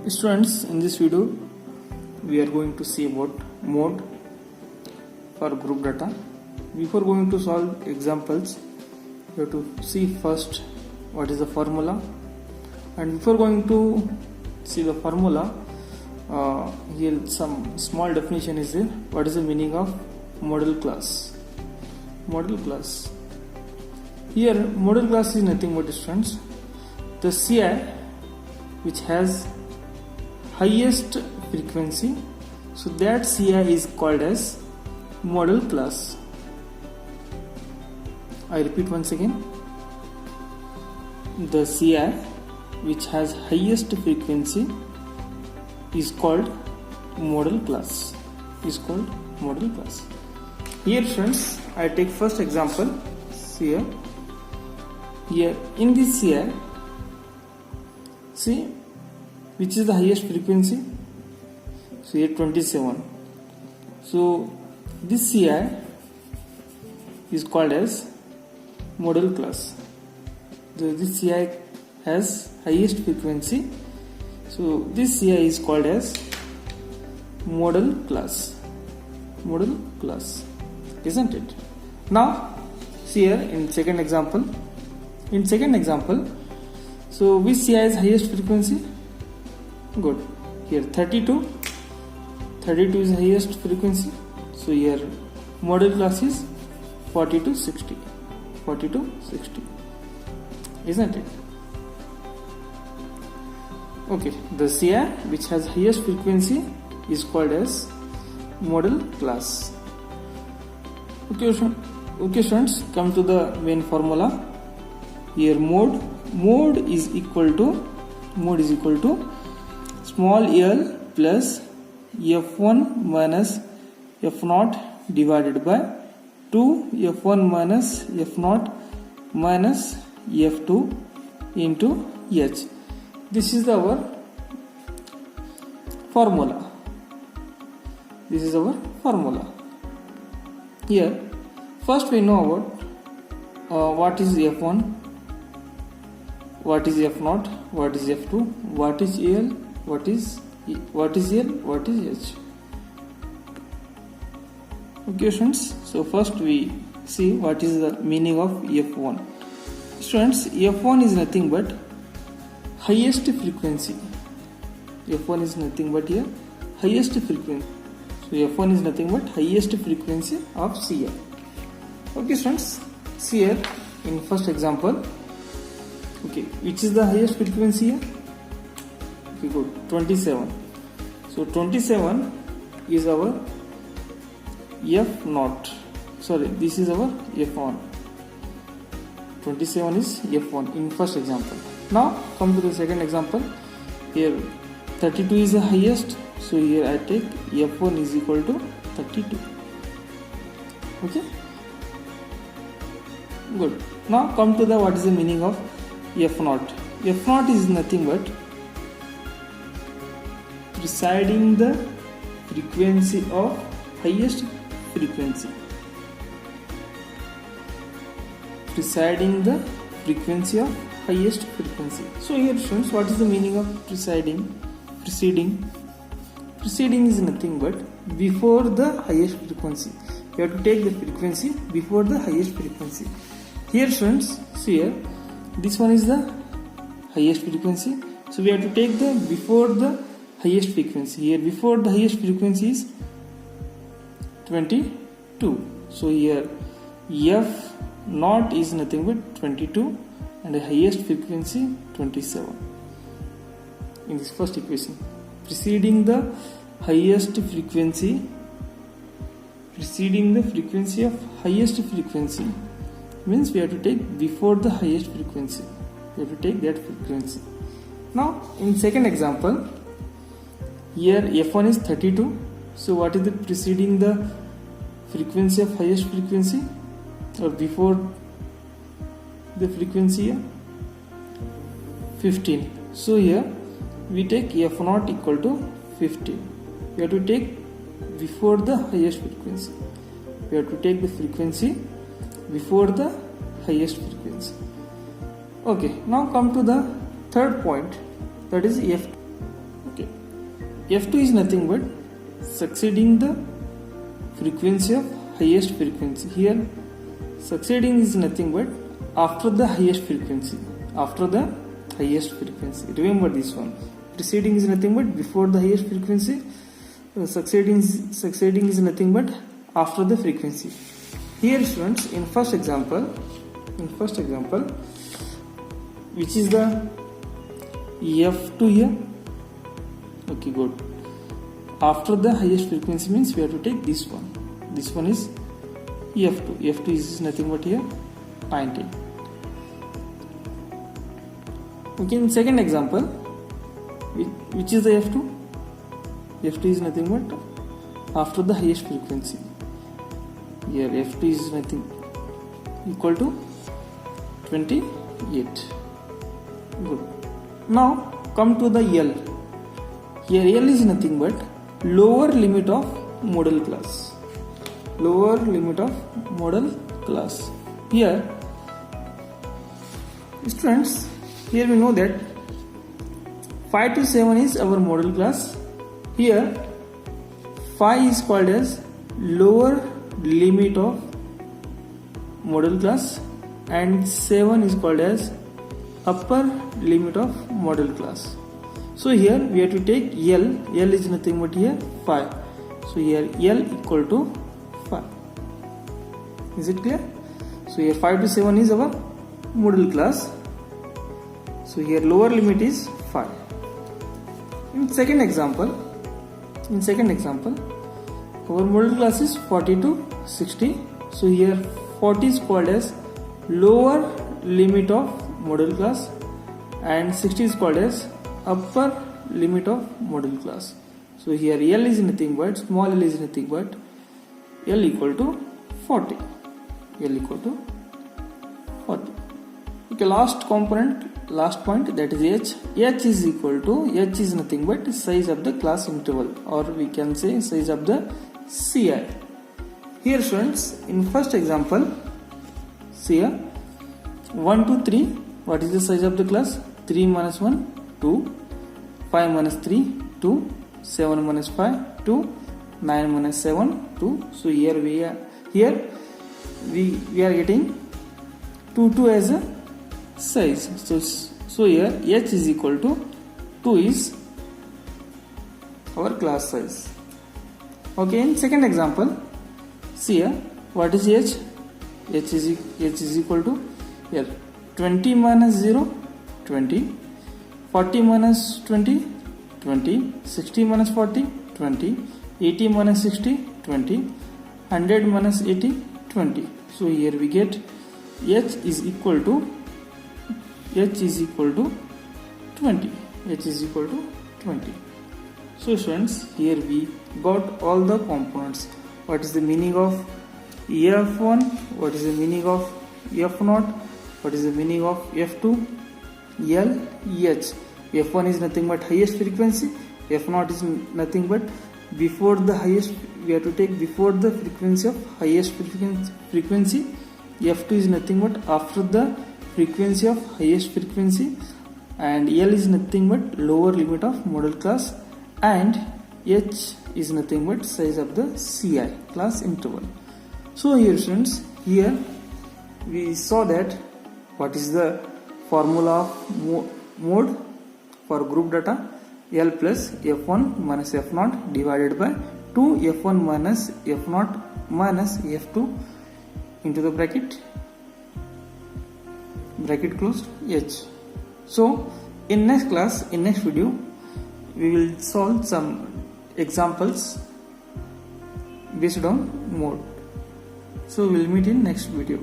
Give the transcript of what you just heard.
Students, in this video we are going to see about mode for group data. Before going to solve examples, we have to see first what is the formula, and before going to see the formula, here some small definition is there. What is the meaning of model class? Model class. Here model class is nothing but, students, the CI which has highest frequency, so that CI is called as model class. I repeat once again, the CI which has highest frequency is called model class. Here friends, I take first example. See here in this CI, see which is the highest frequency. So here 27. So this CI is called as model class. So this CI has highest frequency, so this CI is called as model class, isn't it? Now see here in second example. So which CI is highest frequency? Good. Here 32 is highest frequency, so here model class is 40 to 60, isn't it? Okay, the CI which has highest frequency is called as model class. Okay students, come to the main formula. Here mode is equal to small l plus f1 minus f0 divided by 2 f1 minus f0 minus f2 into h. This is our formula. Here first we know about what is f1, what is f0, what is f2, what is l, what is L, what is H. Okay students, so first we see what is the meaning of F1. Students, F1 is nothing but highest frequency. F1 is nothing but here highest frequency. So F1 is nothing but highest frequency of CI. Okay students, see here in first example. Okay, which is the highest frequency here? Okay, good. 27. So 27 is our F0. Sorry, this is our F1. 27 is F1 in first example. Now come to the second example. Here 32 is the highest. So here I take F1 is equal to 32. Okay. Good. Now come to the what is the meaning of F0. F0 is nothing but preceding the frequency of highest frequency. Preceding the frequency of highest frequency. So here students, what is the meaning of preceding? Preceding is nothing but before the highest frequency. You have to take the frequency before the highest frequency. Here students, see here, this one is the highest frequency, so we have to take the before the highest frequency. Here before the highest frequency is 22, so here F0 is nothing but 22 and the highest frequency 27 in this first equation. Preceding the frequency of highest frequency means we have to take before the highest frequency. We have to take that frequency. Now in second example, here F1 is 32. So what is the preceding the frequency of highest frequency or before the frequency here? 15. So here we take F0 equal to 15. We have to take before the highest frequency. We have to take the frequency before the highest frequency. Okay, now come to the third point, that is F2. Okay, F2 is nothing but succeeding the frequency of highest frequency. Here succeeding is nothing but after the highest frequency. After the highest frequency. Remember this one. Preceding is nothing but before the highest frequency. Succeeding is nothing but after the frequency. Here students, in first example, which is the F2 here. Okay, good. After the highest frequency means we have to take this one. This one is F2. F2 is nothing but here 19. Okay, in second example, which is the F2? F2 is nothing but after the highest frequency. Here F2 is nothing equal to 28. Good. Now come to the L. Here L is nothing but lower limit of modal class. Lower limit of modal class. Here students, here we know that 5 to 7 is our modal class. Here 5 is called as lower limit of modal class and 7 is called as upper limit of modal class. So here we have to take L. L is nothing but here 5. So here L equal to 5. Is it clear? So here 5 to 7 is our modal class. So here lower limit is 5. In second example, our modal class is 40 to 60. So here 40 is called as lower limit of modal class and 60 is called as upper limit of modal class. So here L is nothing but, small l is nothing but L equal to 40. L equal to 40. Okay, last component, last point, that is H. H is equal to, H is nothing but size of the class interval, or we can say size of the CI. Here students, in first example, see here 1 to 3, what is the size of the class? 3 minus 1, 2, 5 minus 3, 2, 7 minus 5, 2, 9 minus 7, 2. So here we are getting 2 as a size. So here H is equal to 2 is our class size. Okay, in second example, see here what is H? H is equal to here 20 minus 0, 20, 40 minus 20, 20, 60 minus 40, 20, 80 minus 60, 20, 100 minus 80, 20. So here we get H is equal to 20. H is equal to 20. So students, here we got all the components. What is the meaning of F1? What is the meaning of F0? What is the meaning of F2? L, H. F1 is nothing but highest frequency. F0 is nothing but before the highest, we have to take before the frequency of highest frequency. F2 is nothing but after the frequency of highest frequency, and L is nothing but lower limit of modal class, and H is nothing but size of the CI, class interval. So here students, here we saw that what is the formula of mode for group data: L plus F1 minus F0 divided by 2 F1 minus F0 minus F2 into the bracket closed H. So in next class, in next video, we will solve some examples based on mode. So we'll meet in next video.